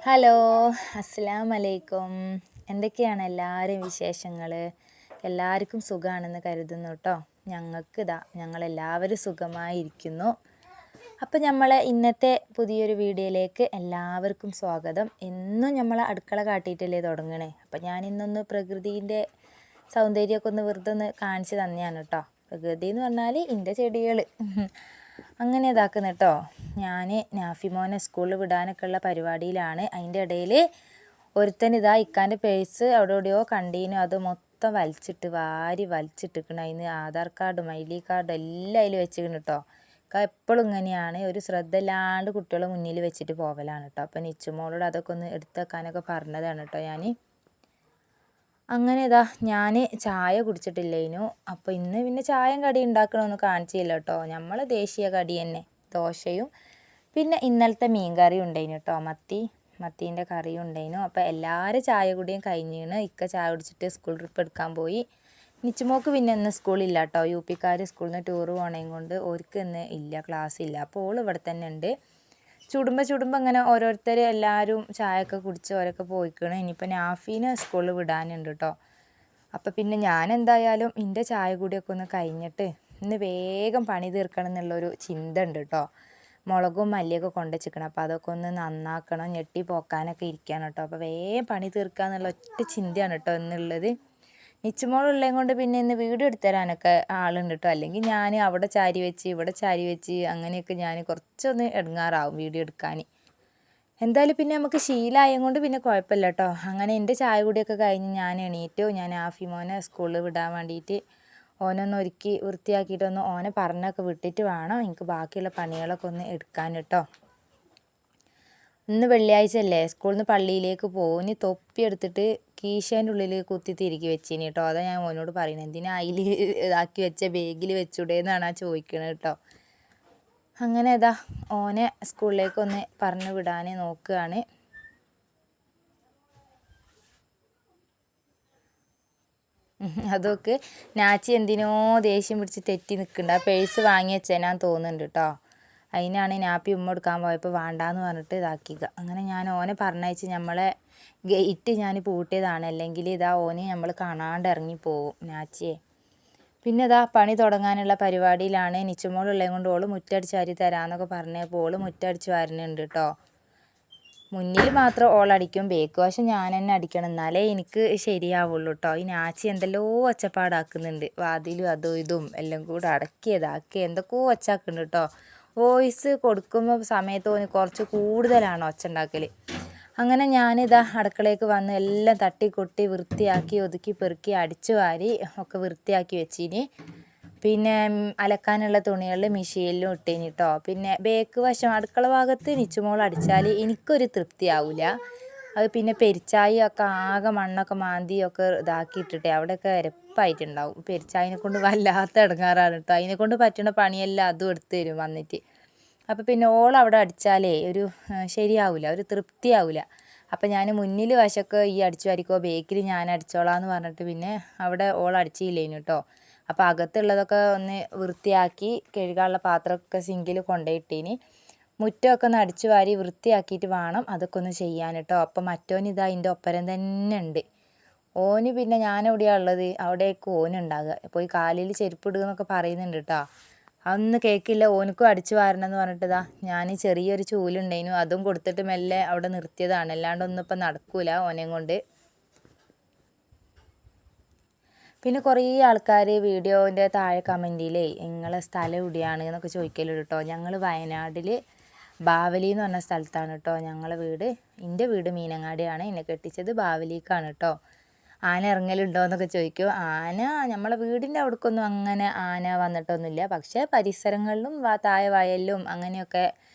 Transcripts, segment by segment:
Hello, അസ്സലാമു അലൈക്കും. എന്തൊക്കെയാണ് എല്ലാവരും വിശേഷങ്ങൾ? എല്ലാവർക്കും സുഖമാണെന്ന് കരുതുന്നു കേട്ടോ. ഞങ്ങളെല്ലാവരും സുഖമായിരിക്കുന്നു. അപ്പോൾ നമ്മളെ ഇന്നത്തെ പുതിയൊരു വീഡിയോയിലേക്ക് എല്ലാവർക്കും സ്വാഗതം. എന്നും നമ്മൾ അടുക്കള കാട്ടിയിട്ടല്ലേ തുടങ്ങണേ. അപ്പോൾ ഞാനിന്നൊന്ന് പ്രകൃതിൻ്റെ സൗന്ദര്യമൊക്കെ വെറുതെ ഒന്ന് കാണിച്ച് തന്നെയാണ് കേട്ടോ. പ്രകൃതി എന്ന് പറഞ്ഞാൽ എൻ്റെ ചെടികൾ അങ്ങനെ ഇതാക്കുന്നു കേട്ടോ. ഞാൻ നാഫിമോനെ സ്കൂളിൽ വിടാനൊക്കെ ഉള്ള പരിപാടിയിലാണ്. അതിൻ്റെ ഇടയിൽ ഒരുത്തൻ ഇക്കാൻ്റെ പേഴ്സ് അവിടെ എവിടെയോ കണ്ടീനു. അത് മൊത്തം വാരി വലിച്ചിട്ടിക്കണം. അതിന് ആധാർ കാർഡും ID കാർഡും എല്ലാം അതിൽ വെച്ചിരിക്കണം കേട്ടോ. എപ്പോഴും ഇങ്ങനെയാണ്, ഒരു ശ്രദ്ധ ഇല്ലാണ്ട് കുട്ടികളെ മുന്നിൽ വെച്ചിട്ട് പോകലാണ് കേട്ടോ. അപ്പം നിച്ചുമോളോട് അതൊക്കെ ഒന്ന് എടുത്തേക്കാനൊക്കെ പറഞ്ഞതാണ് കേട്ടോ ഞാൻ. അങ്ങനെ ഞാൻ ചായ കുടിച്ചിട്ടില്ലേനു. അപ്പോൾ ഇന്ന് പിന്നെ ചായയും കടി ഉണ്ടാക്കണമെന്ന് കാണിച്ചില്ല കേട്ടോ. നമ്മളെ ദേശീയ കടി തന്നെ, ദോശയും പിന്നെ ഇന്നലത്തെ മീൻ കറിയും ഉണ്ടായിന് കേട്ടോ. മത്തീൻ്റെ കറിയും ഉണ്ടായിനു. അപ്പോൾ എല്ലാവരും ചായ കുടിയും കഴിഞ്ഞീണ്. ചായ കുടിച്ചിട്ട് സ്കൂൾ ട്രിപ്പ് എടുക്കാൻ പോയി. നിച്ചുമോക്ക് പിന്നെ ഇന്ന് സ്കൂളില്ല കേട്ടോ. UP-ക്കാർ സ്കൂളിൽ നിന്ന് ടൂറ് പോകണേം കൊണ്ട് ഓർക്ക് ഇന്ന് ഇല്ല, ക്ലാസ് ഇല്ല. അപ്പോൾ ഓൾ ഇവിടെ തന്നെ ഉണ്ട്. ചുടുമ്പോൾ ഇങ്ങനെ ഓരോരുത്തർ എല്ലാവരും ചായയൊക്കെ കുടിച്ച് ഓരൊക്കെ പോയിക്കണം. ഇനിയിപ്പോൾ നാഫീനെ സ്കൂളിൽ വിടാനുണ്ട് കേട്ടോ. അപ്പോൾ പിന്നെ ഞാൻ എന്തായാലും എൻ്റെ ചായ കൂടിയൊക്കെ ഒന്ന് കഴിഞ്ഞിട്ട് ഇന്ന് വേഗം പണി തീർക്കണം എന്നുള്ളൊരു ചിന്ത ഉണ്ട് കേട്ടോ. മുളകും മല്ലിയൊക്കെ കൊണ്ടുവച്ചിക്കണം. അപ്പോൾ അതൊക്കെ ഒന്ന് നന്നാക്കണം, ഞെട്ടി പോക്കാനൊക്കെ ഇരിക്കുകയാണ് കേട്ടോ. അപ്പോൾ വേഗം പണി തീർക്കുക എന്നുള്ള ഒറ്റ ചിന്തയാണ് കേട്ടോ എന്നുള്ളത്. നിച്ചുമോളുള്ളതും കൊണ്ട് പിന്നെ ഇന്ന് വീഡിയോ എടുത്തരാനൊക്കെ ആളുണ്ട് കേട്ടോ. അല്ലെങ്കിൽ ഞാൻ അവിടെ ചാരി വെച്ച് ഇവിടെ ചാരി വെച്ച് അങ്ങനെയൊക്കെ ഞാൻ കുറച്ചൊന്ന് ഇടങ്ങാറാവും വീഡിയോ എടുക്കാൻ. എന്തായാലും പിന്നെ നമുക്ക് ശീലമായത് കൊണ്ട് പിന്നെ കുഴപ്പമില്ല കേട്ടോ. അങ്ങനെ എൻ്റെ ചായ കൂടിയൊക്കെ കഴിഞ്ഞ് ഞാൻ എണീറ്റു. ഞാൻ ആഫിമോനെ സ്കൂളിൽ വിടാൻ വേണ്ടിയിട്ട് ഓനൊന്ന് ഒരുക്കി വൃത്തിയാക്കിയിട്ടൊന്ന് ഓനെ പറഞ്ഞൊക്കെ വിട്ടിട്ട് വേണം എനിക്ക് ബാക്കിയുള്ള പണികളൊക്കെ ഒന്ന് എടുക്കാൻ കേട്ടോ. ഇന്ന് വെള്ളിയാഴ്ച അല്ലേ, സ്കൂളിൽ നിന്ന് പള്ളിയിലേക്ക് പോകും. ഇനി തൊപ്പി എടുത്തിട്ട് കീശേൻ്റെ ഉള്ളിൽ കുത്തി തിരികെ വെച്ചിന് കേട്ടോ. അതാ ഞാൻ ഓനോട് പറയുന്നത്, എന്തിനാ അതിൽ ഇതാക്കി വെച്ച ബാഗിൽ വെച്ചൂടേന്നാണ് ചോദിക്കണത് കേട്ടോ. അങ്ങനെ ഓനെ സ്കൂളിലേക്ക് ഒന്ന് പറഞ്ഞു വിടാൻ നോക്കുകയാണ്. അതൊക്കെ നാച്ചി എന്തിനോ ദേഷ്യം പിടിച്ച് തെറ്റി നിൽക്കുന്നുണ്ട്. ആ പേഴ്സ് വാങ്ങി വെച്ചേനാന്ന് തോന്നുന്നുണ്ട് കേട്ടോ. അതിനാണ് നാപ്പി ഉമ്മ എടുക്കാൻ പോയപ്പോൾ വേണ്ടാന്ന് പറഞ്ഞിട്ട് ഇതാക്കിക്കുക. അങ്ങനെ ഞാൻ ഓനെ പറഞ്ഞയച്ച് നമ്മളെ ഗേറ്റ് ഞാൻ പൂട്ടിയതാണ്. അല്ലെങ്കിൽ ഓന് നമ്മൾ കാണാണ്ട് ഇറങ്ങിപ്പോവും നാച്ചിയെ. പിന്നെ പണി തുടങ്ങാനുള്ള പരിപാടിയിലാണ്. നിച്ചുമോളുള്ളതും കൊണ്ട് ഓള് മുറ്റടിച്ച് വാരി തരാമെന്നൊക്കെ പറഞ്ഞപ്പോൾ ഓള് മുറ്റടിച്ച് വാരുന്നുണ്ട് കേട്ടോ. മുന്നിൽ മാത്രം ഓളടിക്കും, ബേക്ക് വശം ഞാൻ തന്നെ അടിക്കണം, എന്നാലേ എനിക്ക് ശരിയാവുള്ളൂ കേട്ടോ. ഈ നാച്ചി എന്തെല്ലോ ഒച്ചപ്പാടാക്കുന്നുണ്ട്. വാതിലും അതും ഇതും എല്ലാം കൂടെ അടക്കിയതാക്കി എന്തൊക്കെയോ ഒച്ചാക്കുന്നുണ്ട് കേട്ടോ. വോയിസ് കൊടുക്കുമ്പോൾ സമയത്ത് തോന്നി കുറച്ച് കൂടുതലാണ് ഒച്ച ഉണ്ടാക്കൽ. അങ്ങനെ അടുക്കളയ്ക്ക് വന്ന് എല്ലാം തട്ടിക്കൊട്ടി വൃത്തിയാക്കി ഒതുക്കി പെറുക്കി അടിച്ചു വാരി ഒക്കെ വൃത്തിയാക്കി വെച്ചിന്. പിന്നെ അലക്കാനുള്ള തുണികളിൽ മെഷീനിലും ഇട്ടേന് കേട്ടോ. പിന്നെ ബേക്ക് വശം അടുക്കള ഭാഗത്ത് നിച്ചുമോൾ അടിച്ചാൽ എനിക്കൊരു തൃപ്തിയാവില്ല. അത് പിന്നെ പെരിച്ചായൊക്കെ ആകെ മണ്ണൊക്കെ മാന്തിയൊക്കെ ഇതാക്കിയിട്ടിട്ടേ അവിടെയൊക്കെ എരപ്പായിട്ടുണ്ടാവും. പെരിച്ചായിനെ കൊണ്ട് വല്ലാത്ത ഇടങ്ങാറാണ് കേട്ടോ. അതിനെക്കൊണ്ട് പറ്റുന്ന പണിയെല്ലാം അതും എടുത്ത് തരും വന്നിട്ട്. അപ്പോൾ പിന്നെ അവിടെ അടിച്ചാലേ ഒരു ശരിയാവില്ല, ഒരു തൃപ്തിയാവില്ല. അപ്പോൾ ഞാൻ മുന്നിൽ വശമൊക്കെ ഈ അടിച്ചു വാരിക്കോ, ബേക്കിൽ ഞാൻ അടിച്ചോളാം എന്ന് പറഞ്ഞിട്ട് പിന്നെ അവിടെ അടിച്ചില്ലേനു കേട്ടോ. അപ്പോൾ അകത്തുള്ളതൊക്കെ ഒന്ന് വൃത്തിയാക്കി കഴുകാനുള്ള പാത്രമൊക്കെ സിങ്കിൽ കൊണ്ടുപോയിട്ടീനി. മുറ്റമൊക്കെ ഒന്ന് അടിച്ചു വാരി വൃത്തിയാക്കിയിട്ട് വേണം അതൊക്കെ ഒന്ന് ചെയ്യാൻ കേട്ടോ. അപ്പോൾ മറ്റോന് എൻ്റെ ഒപ്പരം തന്നെ ഉണ്ട്. ഓന് പിന്നെ ഞാനെവിടെയാണ് ഉള്ളത് അവിടേക്ക് ഓനുണ്ടാകുക. പോയി കാലിൽ ചെരുപ്പിടുക എന്നൊക്കെ പറയുന്നുണ്ട് കേട്ടോ. അതൊന്നും കേൾക്കില്ല. ഓനക്കും അടിച്ചു വാരണം എന്ന് പറഞ്ഞിട്ട് ഞാൻ ചെറിയൊരു ചൂലുണ്ടായിരുന്നു, അതും കൊടുത്തിട്ട് മെല്ലെ അവിടെ നിർത്തിയതാണ്. അല്ലാണ്ടൊന്നും ഇപ്പം നടക്കൂല ഓനെയും കൊണ്ട്. പിന്നെ കുറേ ആൾക്കാർ വീഡിയോൻ്റെ താഴെ കമൻറ്റിലേ നിങ്ങളെ സ്ഥലം എവിടെയാണ് എന്നൊക്കെ ചോദിക്കലുണ്ട് കേട്ടോ. ഞങ്ങൾ വയനാട്ടിൽ ബാവലി എന്ന് പറഞ്ഞ സ്ഥലത്താണ് കേട്ടോ ഞങ്ങളെ വീട്. എൻ്റെ വീട് മീനങ്ങാടിയാണ്, എന്നെ കെട്ടിച്ചത് ബാവലിക്കാണ് കേട്ടോ. ആന ഇറങ്ങലുണ്ടോ എന്നൊക്കെ ചോദിക്കും. ആന നമ്മളെ വീടിൻ്റെ അവിടേക്കൊന്നും അങ്ങനെ ആന വന്നിട്ടൊന്നുമില്ല. പക്ഷേ പരിസരങ്ങളിലും താഴെ വയലിലും അങ്ങനെയൊക്കെ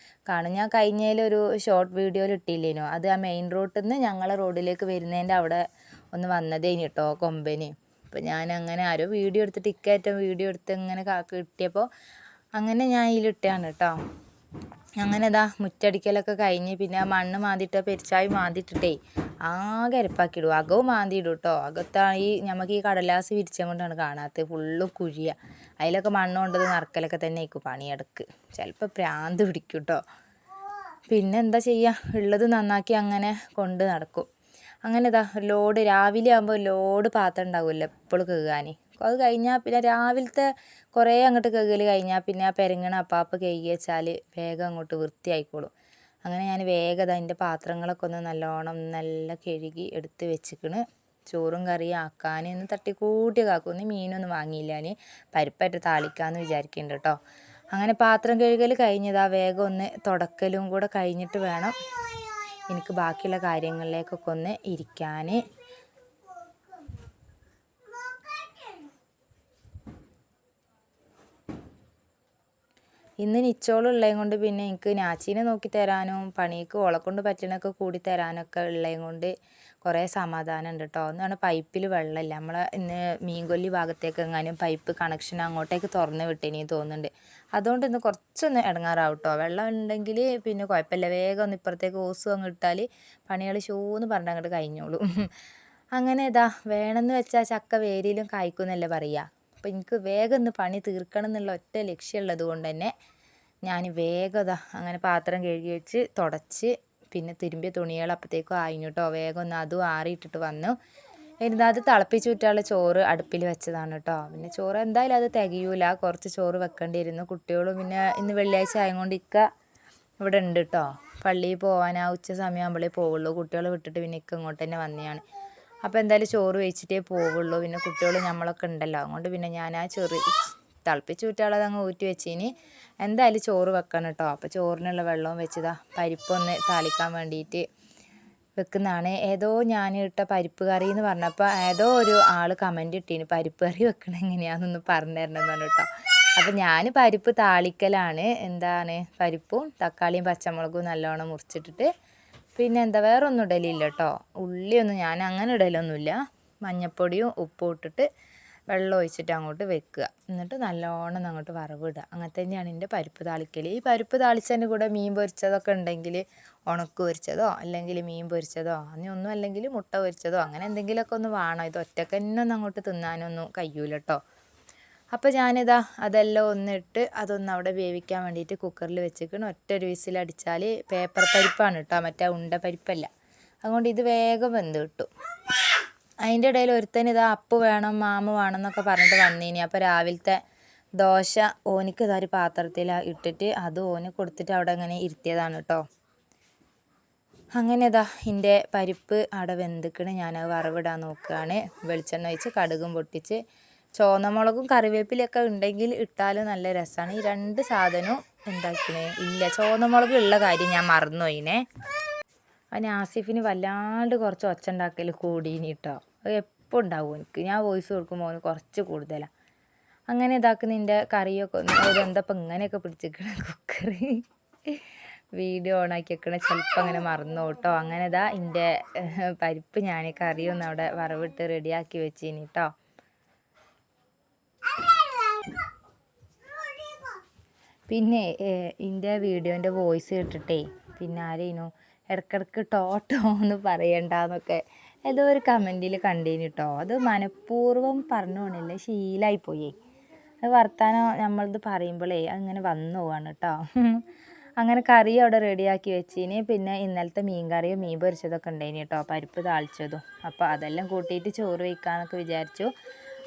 കാണും. ഞാൻ കഴിഞ്ഞതിലൊരു ഷോർട്ട് വീഡിയോയിൽ ഇട്ടില്ലേനോ, അത് ആ മെയിൻ റോഡിൽ നിന്ന് ഞങ്ങളെ റോഡിലേക്ക് വരുന്നതിൻ്റെ അവിടെ ഒന്ന് വന്നതേനി കേട്ടോ കൊമ്പന്. അപ്പോൾ ഞാൻ അങ്ങനെ ആരോ വീഡിയോ എടുത്തിട്ട് ഇക്കയറ്റം വീഡിയോ എടുത്ത് ഇങ്ങനെ കിട്ടിയപ്പോൾ അങ്ങനെ ഞാൻ ഇതിലിട്ടാണ് കേട്ടോ. അങ്ങനെ മുറ്റടിക്കലൊക്കെ കഴിഞ്ഞ് പിന്നെ മണ്ണ് മാന്തിയിട്ട് പെരിച്ചായി മാന്തിയിട്ടിട്ടേ ആകെ അരപ്പാക്കിയിടും. അകവും മാന്തിയിടും കേട്ടോ. അകത്താണ് നമുക്ക് ഈ കടലാസ് വിരിച്ചം കൊണ്ടാണ് കാണാത്തത്, ഫുള്ളും കുഴിയാണ്. അതിലൊക്കെ മണ്ണ് കൊണ്ടത് നിറക്കലൊക്കെ തന്നെ ആയിരിക്കും പണിയെടുക്ക്. ചിലപ്പോൾ പ്രാന്ത് പിടിക്കും കേട്ടോ. പിന്നെ എന്താ ചെയ്യുക, ഉള്ളത് നന്നാക്കി അങ്ങനെ കൊണ്ട് നടക്കും. അങ്ങനെ ഇതാ ലോഡ് രാവിലെ ആകുമ്പോൾ ലോഡ് പാത്രം ഉണ്ടാവുമല്ലോ എപ്പോഴും കഴുകാൻ. അത് കഴിഞ്ഞാൽ പിന്നെ രാവിലത്തെ കുറേ അങ്ങോട്ട് കഴുകൽ കഴിഞ്ഞാൽ പിന്നെ ആ പെരങ്ങണ അപ്പാപ്പ് കഴുകി വെച്ചാൽ വേഗം അങ്ങോട്ട് വൃത്തിയായിക്കോളും. അങ്ങനെ ഞാൻ വേഗം അതിൻ്റെ പാത്രങ്ങളൊക്കെ ഒന്ന് നല്ലോണം നല്ല കഴുകി എടുത്ത് വെച്ചിക്കണ്. ചോറും കറിയും ആക്കാൻ ഒന്ന് തട്ടിക്കൂട്ടി കാക്കും. ഒന്ന് മീനൊന്നും വാങ്ങിയില്ല, ഞാൻ പരിപ്പായിട്ട് താളിക്കാമെന്ന് വിചാരിക്കുന്നുണ്ട് കേട്ടോ. അങ്ങനെ പാത്രം കഴുകൽ കഴിഞ്ഞതാ വേഗം ഒന്ന് തുടക്കലും കൂടെ കഴിഞ്ഞിട്ട് വേണം എനിക്ക് ബാക്കിയുള്ള കാര്യങ്ങളിലേക്കൊക്കെ ഒന്ന് ഇരിക്കാൻ. ഇന്ന് നിച്ചോളുള്ളതും കൊണ്ട് പിന്നെ എനിക്ക് നാച്ചീനെ നോക്കി തരാനും പണിക്ക് ഓളെ കൊണ്ട് പറ്റണൊക്കെ കൂടി തരാനൊക്കെ ഉള്ളതും കൊണ്ട് കുറേ സമാധാനം ഉണ്ട് കേട്ടോ. ഒന്നാണ് പൈപ്പിൽ വെള്ളമില്ല. നമ്മളെ ഇന്ന് മീൻകൊല്ലി ഭാഗത്തേക്ക് എങ്ങാനും പൈപ്പ് കണക്ഷൻ അങ്ങോട്ടേക്ക് തുറന്ന് വിട്ടേനി തോന്നുന്നുണ്ട്. അതുകൊണ്ട് ഇന്ന് കുറച്ചൊന്ന് ഇടങ്ങാറാവും കേട്ടോ. വെള്ളം ഉണ്ടെങ്കിൽ പിന്നെ കുഴപ്പമില്ല, വേഗം ഒന്ന് ഇപ്പുറത്തേക്ക് ഓസും അങ്ങ് ഇട്ടാൽ പണികൾ ഷൂന്ന് പറഞ്ഞിട്ട് അങ്ങോട്ട് കഴിഞ്ഞോളും. അങ്ങനെ ഇതാ വേണമെന്ന് വെച്ചാൽ ചക്ക വേരിയിലും കായ്ക്കുമെന്നല്ലേ പറയുക. അപ്പോൾ എനിക്ക് വേഗം ഒന്ന് പണി തീർക്കണം എന്നുള്ള ഒറ്റ ലക്ഷ്യമുള്ളത് കൊണ്ട് തന്നെ ഞാൻ വേഗം ഇതാ അങ്ങനെ പാത്രം കഴുകി വെച്ച് തുടച്ച് പിന്നെ തിരുമ്പിയ തുണികൾ അപ്പോഴത്തേക്കും ആയിന് കേട്ടോ. വേഗം ഒന്ന് അതും ആറിയിട്ടിട്ട് വന്നു. എന്നിട്ട് അത് തിളപ്പിച്ച് വിട്ടാലുള്ള ചോറ് അടുപ്പിൽ വെച്ചതാണ് കേട്ടോ. പിന്നെ ചോറ് എന്തായാലും അത് തികയൂല, കുറച്ച് ചോറ് വെക്കേണ്ടി വരുന്നു. കുട്ടികളും പിന്നെ ഇന്ന് വെള്ളിയാഴ്ച ആയതുകൊണ്ട് ഇവിടെ ഉണ്ട് കേട്ടോ. പള്ളിയിൽ പോകാൻ ആ ഉച്ച സമയമാകുമ്പോഴേ പോവുള്ളൂ. കുട്ടികളെ വിട്ടിട്ട് പിന്നെ ഇങ്ങോട്ട് തന്നെ വന്നതാണ്. അപ്പോൾ എന്തായാലും ചോറ് വെച്ചിട്ടേ പോവുള്ളൂ. പിന്നെ കുട്ടികൾ നമ്മളൊക്കെ ഉണ്ടല്ലോ, അതുകൊണ്ട് പിന്നെ ഞാൻ ആ ചോറ് തിളപ്പിച്ച് വിട്ടാളത് അങ്ങ് ഊറ്റി വെച്ചിന്. എന്തായാലും ചോറ് വെക്കണം കേട്ടോ. അപ്പോൾ ചോറിനുള്ള വെള്ളവും വെച്ചതാ പരിപ്പൊന്ന് താളിക്കാൻ വേണ്ടിയിട്ട് വെക്കുന്നതാണ്. ഏതോ ഞാൻ ഇട്ട പരിപ്പ് കറി എന്ന് പറഞ്ഞപ്പോൾ ഏതോ ഒരു ആൾ കമൻറ്റ് ഇട്ടീന് പരിപ്പ് കറി വെക്കണം എങ്ങനെയാണെന്നൊന്ന് പറഞ്ഞു തരണമെന്നാണ് കേട്ടോ. അപ്പം ഞാൻ പരിപ്പ് താളിക്കലാണ്. എന്താണ് പരിപ്പും തക്കാളിയും പച്ചമുളകും നല്ലോണം മുറിച്ചിട്ടിട്ട് പിന്നെ എന്താ വേറെ ഒന്നും ഇടലില്ല കേട്ടോ. ഉള്ളിയൊന്നും ഞാൻ അങ്ങനെ ഇടലൊന്നുമില്ല. മഞ്ഞൾപ്പൊടിയും ഉപ്പും ഇട്ടിട്ട് വെള്ളം ഒഴിച്ചിട്ട് അങ്ങോട്ട് വെക്കുക. എന്നിട്ട് നല്ലോണം അങ്ങോട്ട് വറവിടുക. അങ്ങനെ തന്നെയാണ് എൻ്റെ പരിപ്പ് താളിക്കൽ. ഈ പരിപ്പ് താളിച്ചതിൻ്റെ കൂടെ മീൻ പൊരിച്ചതൊക്കെ ഉണ്ടെങ്കിൽ ഉണക്ക് പൊരിച്ചതോ അല്ലെങ്കിൽ മീൻ പൊരിച്ചതോ ഒന്നും അല്ലെങ്കിൽ മുട്ട പൊരിച്ചതോ അങ്ങനെ എന്തെങ്കിലുമൊക്കെ ഒന്ന് വേണം. ഇത് ഒറ്റക്ക് തന്നെ ഒന്നും അങ്ങോട്ട് തിന്നാനൊന്നും കഴിയൂല കേട്ടോ. അപ്പോൾ ഞാനിതാ അതെല്ലാം ഒന്നിട്ട് അതൊന്ന് അവിടെ വേവിക്കാൻ വേണ്ടിയിട്ട് കുക്കറിൽ വെച്ചിരിക്കണം. ഒറ്റൊരു വിസിലടിച്ചാൽ പേപ്പർ പരിപ്പാണ് കേട്ടോ, മറ്റേ ഉണ്ട പരിപ്പല്ല. അതുകൊണ്ട് ഇത് വേഗം വെന്ത് കിട്ടും. അതിൻ്റെ ഇടയിൽ ഒരുത്തൻ ഇതാ അപ്പ് വേണം മാമ വേണം എന്നൊക്കെ പറഞ്ഞിട്ട് വന്നീനി. അപ്പോൾ രാവിലത്തെ ദോശ ഓനിക്ക് ഇതൊരു പാത്രത്തിൽ ഇട്ടിട്ട് അത് ഓന് കൊടുത്തിട്ട് അവിടെ അങ്ങനെ ഇരുത്തിയതാണ് കേട്ടോ. അങ്ങനെ ഇതാ എൻ്റെ പരിപ്പ് അവിടെ വെന്തിക്കണ്. ഞാനത് വറവിടാൻ നോക്കുകയാണ്. വെളിച്ചെണ്ണ ഒഴിച്ച് കടുകും പൊട്ടിച്ച് ചുവന്നമുളകും കറിവേപ്പിലൊക്കെ ഉണ്ടെങ്കിൽ ഇട്ടാൽ നല്ല രസമാണ്. ഈ രണ്ട് സാധനവും എന്താക്കണേ ഇല്ല, ചുവന്നമുളക് ഉള്ള കാര്യം ഞാൻ മറന്നുപോയിനെ. അതിന് ആസിഫിന് വല്ലാണ്ട് കുറച്ച് ഒച്ച ഉണ്ടാക്കൽ കൂടീനി കേട്ടോ. അത് എപ്പോൾ ഉണ്ടാവും എനിക്ക്, ഞാൻ വോയിസ് കൊടുക്കുമ്പോൾ ഓന് കുറച്ച് കൂടുതലാണ്. അങ്ങനെ ഇതാക്കുന്നതിൻ്റെ കറിയൊക്കെ എന്തപ്പം ഇങ്ങനെയൊക്കെ പിടിച്ചിരിക്കണം കുക്കറി വീഡിയോ ഓണാക്കി വെക്കണ ചിലപ്പോൾ അങ്ങനെ മറന്നു കേട്ടോ. അങ്ങനെ ഇതാ എൻ്റെ പരിപ്പ് ഞാൻ കറിയൊന്നും അവിടെ വറവിട്ട് റെഡിയാക്കി വെച്ചിനി കേട്ടോ. പിന്നെ എൻ്റെ വീഡിയോൻ്റെ വോയിസ് കേട്ടിട്ടേ പിന്നെ ആരേനു ഇടയ്ക്കിടയ്ക്ക് ടോട്ടോ എന്ന് പറയണ്ടെന്നൊക്കെ ഏതോ ഒരു കമൻറ്റിൽ കണ്ടീന് കേട്ടോ. അത് മനഃപൂർവ്വം പറഞ്ഞു പോണില്ല, ശീലമായിപ്പോയി. അത് വർത്താനം നമ്മളത് പറയുമ്പോഴേ അങ്ങനെ വന്നു പോവാണ് കേട്ടോ. അങ്ങനെ കറി അവിടെ റെഡിയാക്കി വെച്ചിന്. പിന്നെ ഇന്നലത്തെ മീൻ കറിയും മീൻ പൊരിച്ചതൊക്കെ ഉണ്ടായിന് കേട്ടോ, പരിപ്പ് താളിച്ചതും. അപ്പോൾ അതെല്ലാം കൂട്ടിയിട്ട് ചോറ് വയ്ക്കാമെന്നൊക്കെ വിചാരിച്ചു.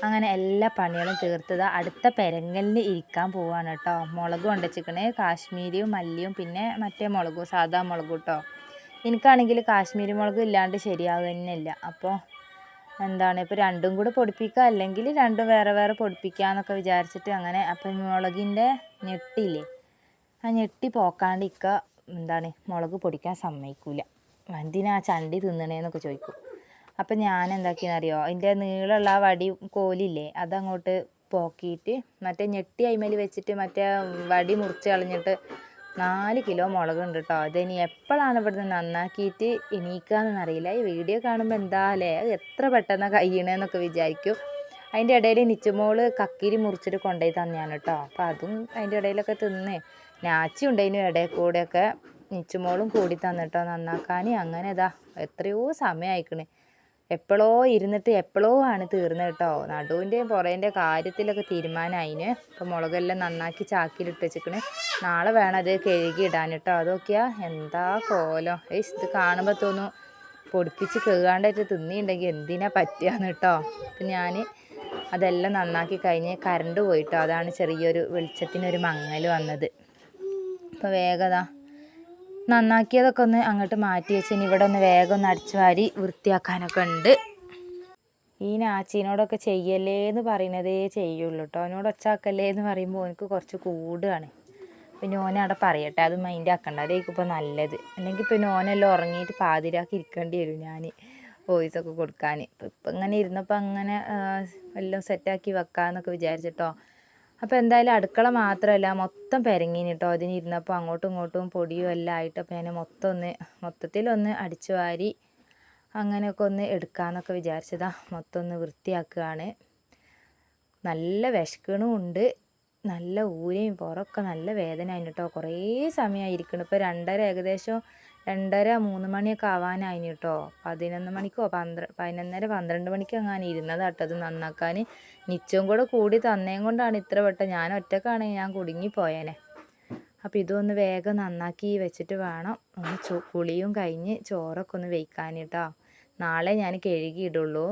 അങ്ങനെ എല്ലാ പണികളും തീർത്തത് അടുത്ത പെരങ്ങലിന് ഇരിക്കാൻ പോവാണ് കേട്ടോ. മുളക് കൊണ്ടുവച്ചിക്കണേ, കാശ്മീരിയും മല്ലിയും പിന്നെ മറ്റേ മുളകും സാധാ മുളകും കേട്ടോ. എനിക്കാണെങ്കിൽ കാശ്മീരി മുളക് ഇല്ലാണ്ട് ശരിയാവുക തന്നെ ഇല്ല. അപ്പോൾ എന്താണ് ഇപ്പോൾ രണ്ടും കൂടെ പൊടിപ്പിക്കുക അല്ലെങ്കിൽ രണ്ടും വേറെ വേറെ പൊടിപ്പിക്കുക എന്നൊക്കെ വിചാരിച്ചിട്ട് അങ്ങനെ. അപ്പം മുളകിൻ്റെ ഞെട്ടില്ലേ, ആ ഞെട്ടി പോക്കാണ്ടിരിക്കുക എന്താണ് മുളക് പൊടിക്കാൻ സമ്മതിക്കൂല. എന്തിനാ ചണ്ടി തിന്നണേന്നൊക്കെ ചോദിക്കും. അപ്പം ഞാൻ എന്താക്കിയെന്നറിയോ, അതിൻ്റെ നീളമുള്ള ആ വടി കോലില്ലേ അതങ്ങോട്ട് പോക്കിയിട്ട് മറ്റേ ഞെട്ടി അയിമേൽ വെച്ചിട്ട് മറ്റേ വടി മുറിച്ച് കളഞ്ഞിട്ട് 4 കിലോ മുളകുണ്ട് കേട്ടോ. അതിനി എപ്പോഴാണ് ഇവിടുന്ന് നന്നാക്കിയിട്ട് എണീക്കാന്നറിയില്ല. ഈ വീഡിയോ കാണുമ്പോൾ എന്താ അല്ലേ അത് എത്ര പെട്ടെന്ന് കഴിയണമെന്നൊക്കെ വിചാരിക്കും. അതിൻ്റെ ഇടയിൽ നിച്ചുമോള് കക്കിരി മുറിച്ചിട്ട് കൊണ്ടുപോയി തന്നെയാണ് കേട്ടോ. അപ്പോൾ അതും അതിൻ്റെ ഇടയിലൊക്കെ തിന്ന് നാച്ചി ഉണ്ടായിരുന്നു ഇടയിൽ കൂടെയൊക്കെ. നിച്ചുമോളും കൂടി തന്നിട്ടോ നന്നാക്കാൻ. അങ്ങനെ ഇതാ എത്രയോ സമയമായിക്കണ്. എപ്പോഴോ ഇരുന്നിട്ട് എപ്പോഴോ ആണ് തീർന്നത് കേട്ടോ. നടുവിൻ്റെയും പുറേൻ്റെ കാര്യത്തിലൊക്കെ തീരുമാനമായിന്. അപ്പോൾ മുളകെല്ലാം നന്നാക്കി ചാക്കിലിട്ട് വെച്ചിക്കണ്. നാളെ വേണം അത് കഴുകിയിടാൻ കേട്ടോ. അതൊക്കെയാ എന്താ കോലം. ഇത് കാണുമ്പോൾ തോന്നും പൊടിപ്പിച്ച് കഴുകാണ്ടായിട്ട് തിന്നിട്ടുണ്ടെങ്കിൽ എന്തിനാ പറ്റുകയെന്ന് കേട്ടോ. അപ്പം ഞാൻ അതെല്ലാം നന്നാക്കി കഴിഞ്ഞ് കറണ്ട് പോയിട്ടോ. അതാണ് ചെറിയൊരു വെളിച്ചത്തിനൊരു മങ്ങൽ വന്നത്. അപ്പോൾ വേഗത നന്നാക്കിയതൊക്കെ ഒന്ന് അങ്ങോട്ട് മാറ്റി വെച്ച് ഇനി ഇവിടെ ഒന്ന് വേഗം ഒന്ന് അടിച്ചു വാരി വൃത്തിയാക്കാനൊക്കെ ഉണ്ട്. ഈ നാച്ചീനോടൊക്കെ ചെയ്യല്ലേ എന്ന് പറയുന്നതേ ചെയ്യുള്ളൂ കേട്ടോ. അവനോട് ഒച്ചാക്കല്ലേ എന്ന് പറയുമ്പോൾ എനിക്ക് കുറച്ച് കൂടുകയാണ്. പിന്നെ ഓനെ അവിടെ പറയട്ടെ, അത് മൈൻഡ് ആക്കണ്ട, അതേക്കും ഇപ്പോൾ നല്ലത്. അല്ലെങ്കിൽ പിന്നെ ഓനെല്ലാം ഉറങ്ങിയിട്ട് പാതിരാക്കി ഇരിക്കേണ്ടി വരും ഞാൻ വോയിസൊക്കെ കൊടുക്കാൻ. ഇപ്പം ഇങ്ങനെ ഇരുന്നപ്പോൾ അങ്ങനെ എല്ലാം സെറ്റാക്കി വെക്കാമെന്നൊക്കെ വിചാരിച്ചിട്ടോ. അപ്പോൾ എന്തായാലും അടുക്കള മാത്രമല്ല മൊത്തം പെരങ്ങീന് കേട്ടോ. അതിനിരുന്നപ്പോൾ അങ്ങോട്ടും ഇങ്ങോട്ടും പൊടിയും എല്ലാം ആയിട്ട് അപ്പോൾ ഞാൻ മൊത്തത്തിലൊന്ന് അടിച്ചു വാരി അങ്ങനെയൊക്കെ ഒന്ന് എടുക്കാമെന്നൊക്കെ വിചാരിച്ചതാ. മൊത്തം ഒന്ന് വൃത്തിയാക്കുകയാണ്. നല്ല വിശക്കണും ഉണ്ട്, നല്ല ഊരയും പുറമൊക്കെ നല്ല വേദന ആയിന് കേട്ടോ. കുറേ സമയമായിരിക്കണം. ഇപ്പോൾ ഏകദേശം 2:30-3 മണിയൊക്കെ ആവാനായിന് കേട്ടോ. 11 മണിക്കോ 11:30-12 മണിക്കോ അങ്ങനെ ഇരുന്നതാട്ടോ അത് നന്നാക്കാൻ. നിച്ചവും കൂടെ കൂടി തന്നേം കൊണ്ടാണ് ഇത്ര വട്ടം. ഞാൻ ഒറ്റക്കാണെങ്കിൽ ഞാൻ കുടുങ്ങിപ്പോയേനെ. അപ്പോൾ ഇതൊന്ന് വേഗം നന്നാക്കി വെച്ചിട്ട് വേണം ഒന്ന് കുളിയും കഴിഞ്ഞ് ചോറൊക്കെ ഒന്ന് വെയ്ക്കാൻ കേട്ടോ. നാളെ ഞാൻ കഴുകിയിടുള്ളൂ.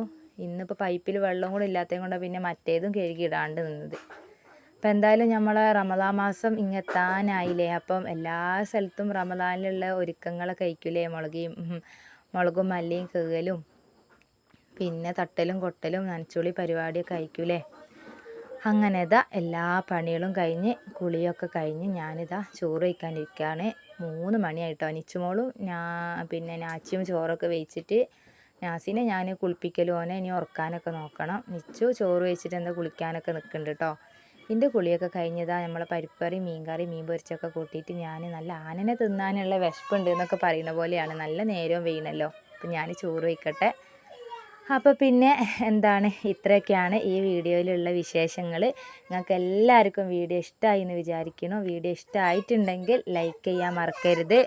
ഇന്നിപ്പോൾ പൈപ്പിൽ വെള്ളം കൂടെ ഇല്ലാത്തത് കൊണ്ടാണ് പിന്നെ മറ്റേതും കഴുകിയിടാണ്ട് നിന്നത്. അപ്പം എന്തായാലും നമ്മൾ റമദാൻ മാസം ഇങ്ങെത്താനായില്ലേ. അപ്പം എല്ലാ സ്ഥലത്തും റമദാനിലുള്ള ഒരുക്കങ്ങളൊക്കെ കഴിക്കൂലേ. മുളകും മല്ലിയും കീകലും പിന്നെ തട്ടലും കൊട്ടലും നനച്ചുളി പരിപാടിയൊക്കെ കഴിക്കൂലേ. അങ്ങനെ എല്ലാ പണികളും കഴിഞ്ഞ് കുളിയൊക്കെ കഴിഞ്ഞ് ഞാനിതാ ചോറ് വയ്ക്കാനിരിക്കുകയാണ്. 3 മണിയായിട്ടോ. നിച്ചുമോളും പിന്നെ നാച്ചിയും ചോറൊക്കെ വെച്ചിട്ട് നാസിനെ ഞാൻ കുളിപ്പിക്കലും ഓനെ ഇനി ഉറക്കാനൊക്കെ നോക്കണം. നിച്ചു ചോറ് വെച്ചിട്ട് എന്താ കുളിക്കാനൊക്കെ നിൽക്കുന്നുണ്ട് കേട്ടോ. ഇതിൻ്റെ കുളിയൊക്കെ കഴിഞ്ഞതാ നമ്മളെ പരിപ്പറി മീൻകറി മീൻ പൊരിച്ചൊക്കെ കൂട്ടിയിട്ട് ഞാൻ നല്ല ആനനെ തിന്നാനുള്ള വിശപ്പുണ്ട് എന്നൊക്കെ പറയുന്ന പോലെയാണ്. നല്ല നേരവും വീണല്ലോ. അപ്പം ഞാൻ ചോറ് വയ്ക്കട്ടെ. അപ്പോൾ പിന്നെ എന്താണ്, ഇത്രയൊക്കെയാണ് ഈ വീഡിയോയിലുള്ള വിശേഷങ്ങൾ. നിങ്ങൾക്ക് എല്ലാവർക്കും വീഡിയോ ഇഷ്ടമായി എന്ന് വിചാരിക്കുന്നു. വീഡിയോ ഇഷ്ടമായിട്ടുണ്ടെങ്കിൽ ലൈക്ക് ചെയ്യാൻ മറക്കരുത്.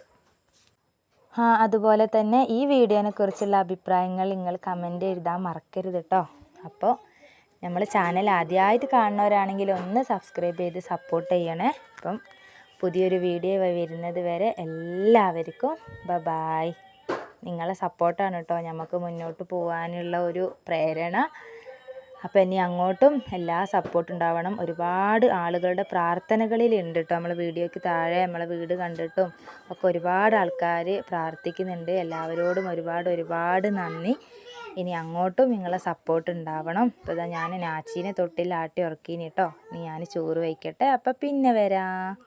അതുപോലെ തന്നെ ഈ വീഡിയോനെ കുറിച്ചുള്ള അഭിപ്രായങ്ങൾ നിങ്ങൾ കമൻറ്റ് എഴുതാൻ മറക്കരുത് കേട്ടോ. അപ്പോൾ നമ്മൾ ചാനൽ ആദ്യമായിട്ട് കാണുന്നവരാണെങ്കിൽ ഒന്ന് സബ്സ്ക്രൈബ് ചെയ്ത് സപ്പോർട്ട് ചെയ്യണേ. അപ്പം പുതിയൊരു വീഡിയോ വരുന്നത് വരെ എല്ലാവർക്കും ബൈ. നിങ്ങളെ സപ്പോർട്ടാണ് കേട്ടോ നമുക്ക് മുന്നോട്ട് പോകാനുള്ള ഒരു പ്രേരണ. അപ്പോൾ ഇനി അങ്ങോട്ടും എല്ലാ സപ്പോർട്ട് ഉണ്ടാവണം. ഒരുപാട് ആളുകളുടെ പ്രാർത്ഥനകളിലുണ്ട് കേട്ടോ. നമ്മളെ വീഡിയോയ്ക്ക് താഴെ നമ്മളെ വീട് കണ്ടിട്ടും ഒക്കെ ഒരുപാട് ആൾക്കാർ പ്രാർത്ഥിക്കുന്നുണ്ട്. എല്ലാവരോടും ഒരുപാട് നന്ദി. ഇനി അങ്ങോട്ടും നിങ്ങളെ സപ്പോർട്ട് ഉണ്ടാവണം. ഇപ്പോൾ ഇതാ ഞാൻ നാച്ചീനെ തൊട്ടിൽ ആട്ടി ഉറക്കീന് കേട്ടോ. ഇനി ഞാൻ ചോറ് വയ്ക്കട്ടെ. അപ്പം പിന്നെ വരാം.